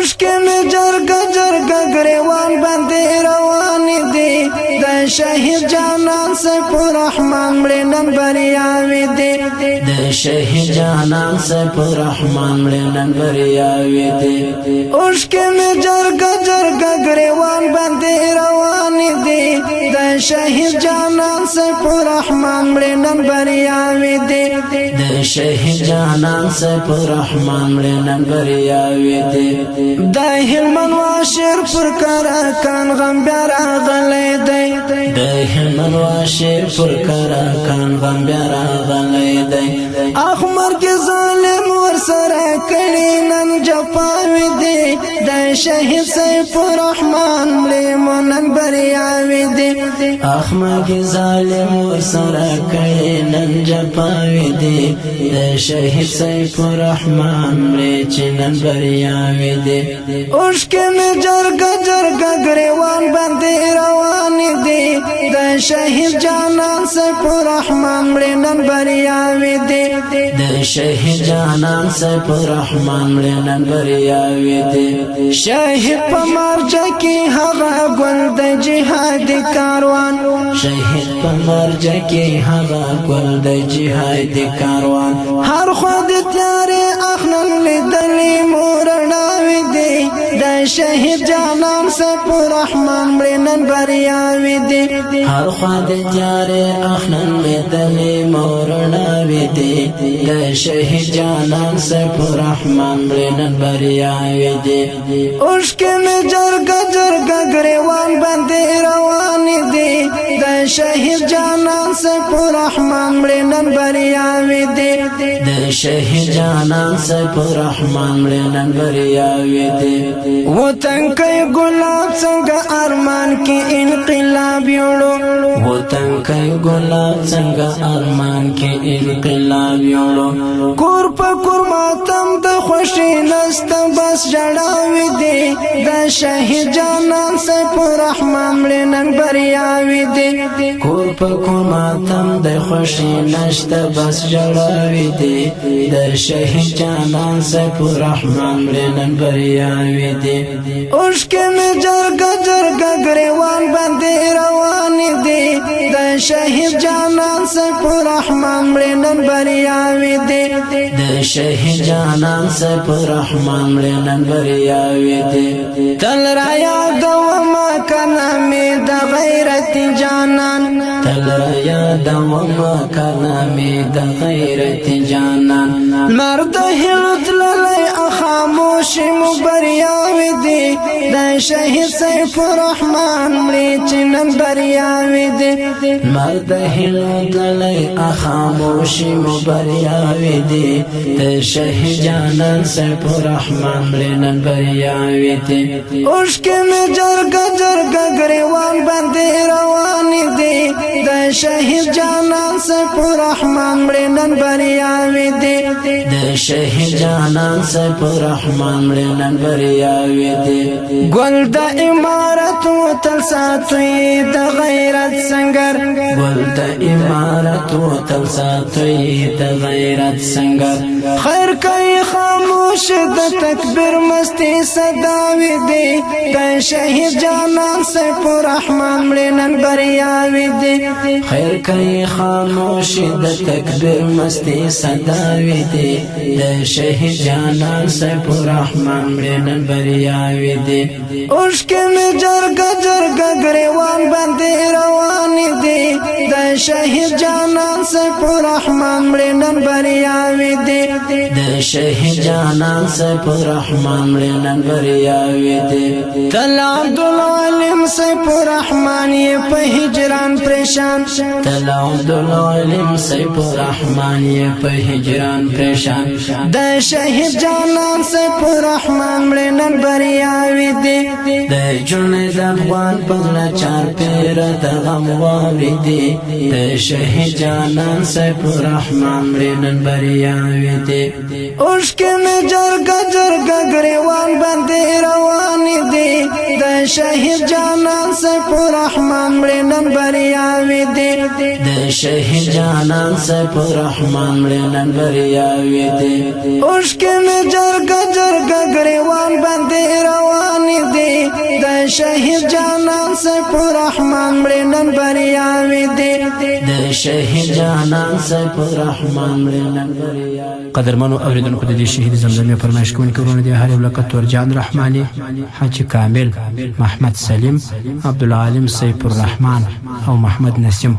اوشکې مې جرګه جرګه ګریوان باندې روان دي د شهید جانان سیف الرحمن مړې نن بریاوې دي د شهید جانان سیف الرحمن مړې نن بریاوې دي اوشکې مې جرګه جرګه ګریوان باندې روان دي د شهید جانان سیف الرحمن مړې نن بریاوې دي د شهید جانان سیف الرحمن مړې نن بریاوې دي د هلمند واشر پر کان غم بیا راغلی دی د هلمند واشر پر کان غم بیا راغلی دی احمر کې ظالم ورسره کړي نن جفاوې دي د شهید سیف الرحمن مړې نن بریاوې دي احمر کې ظالم ورسره کړي نن جفاوې دي د شهید سیف الرحمن مړې چې نن بریاوې دي اوشکې مې جرګه جرګه ګریوان باندې روان دي د شهید جانان سیف الرحمن مړې نن بریاوې دي د شهید جانان سیف الرحمن مړې نن بریاوې دي شهید په مرجع کې هغه ګل د جهاد کاروان شهید په مرجع کې هغه ګل د جهاد کاروان هر خوا د تیارې اخنن لیدلې مورناوې دي د شهید جانان سیف الرحمن مړې نن بریاوې دي هر خوا د تیارې اخنن لیدلې مورناوې دي د شهید جانان سیف الرحمن مړې نن بریاوې دي اوشکې مې جرګه جرګه ګریوان باندې روان دي د شهید جانان سیف الرحمن مړې نن بریاوې دي د شهید جانان سیف الرحمن مړې نن بریاوې دي وطن کې ګلاب څنګه ارمان کې انقلاب یوړو وطن کې ګلاب څنګه ارمان کې انقلاب یوړو کور په کور ماتم د خوشي نست بس جړاوې دي د شهید جانان سیف الرحمن مړې نن بریاوې دي کور په کور ماتم د خوشي نست بس جړاوې دي د شهید جانان سیف الرحمن مړې نن بریاوې دي اوشکې مې جرګه جرګه ګریوان باندې روان دي د شهید جانان سیف الرحمن مړې نن بریاوې دي د شهید جانان سیف الرحمن مړې نن بریاوې دي تل را یادومه کنه مې د غیرت جانان تل را یادومه کنه مې د غیرت جانان مرد هلو تللی خاموش مو بریاوې دي د شهید سیف الرحمن مړې چې نن بریاوې دي مرد هلو تللی خاموش مو بریاوې دي د شهید جانان سیف الرحمن مړې نن بریاوې دي اوشکې مې جرګه جرګه ګریوان باندې روان دي د شهید جانان سیف الرحمن مړې نن بریاوې دي د شهید جانان سیف الرحمن مړې نن بریاوې دي ګل د امارت وتل ساتوي د غیرت سنگر ګل د امارت وتل ساتوي د غیرت سنگر خیر کوي خاموش د تکبیر مستی صداوې دي د شهید جانان سیف الرحمن مړې نن بریاوې دي خیر کوي خاموش د تکبیر مستی صداوې دي د شهید جانان سیف الرحمن مړې نن بریاوې دي اوشکې مې جرګه جرګه ګریوان باندې روان دي د شهید جانان سیف الرحمن مړې نن بریاوې دي د شهید جانان سیف الرحمن مړې نن بریاوې دي تل عبدالعلیم سیف الرحمن یې په هجران پریشان تل عبدالعلیم سیف الرحمن یې په هجران پریشان د شهید جانان سیف الرحمن مړې نن بریاوې دي د جنید افغان پغله چار پیر د غم واورې دي د شهید جانان سیف الرحمن مړې نن بریاوې دي اوشکې مې جرګه جرګه ګریوان باندې روان دي د د شهید جانان سیف الرحمن مړه نن بریاوي دي د شهید جانان سیف الرحمن مړه نن بریاوي دي اوشکه می جرګه جرګه غریوان باندې روان دي د شهید جانان سیف الرحمن مړه نن بریاوي دي د شهید جانان سیف الرحمن مړه نن بریاوي قدرمنو اوریدونکو د دې شهید زمزمې فرمایش کوونکي ورونه دي هر یو لکه تورجان رحماني حاجی کامل محمد سلیم عبدالعالم سیف الرحمن او محمد نسیم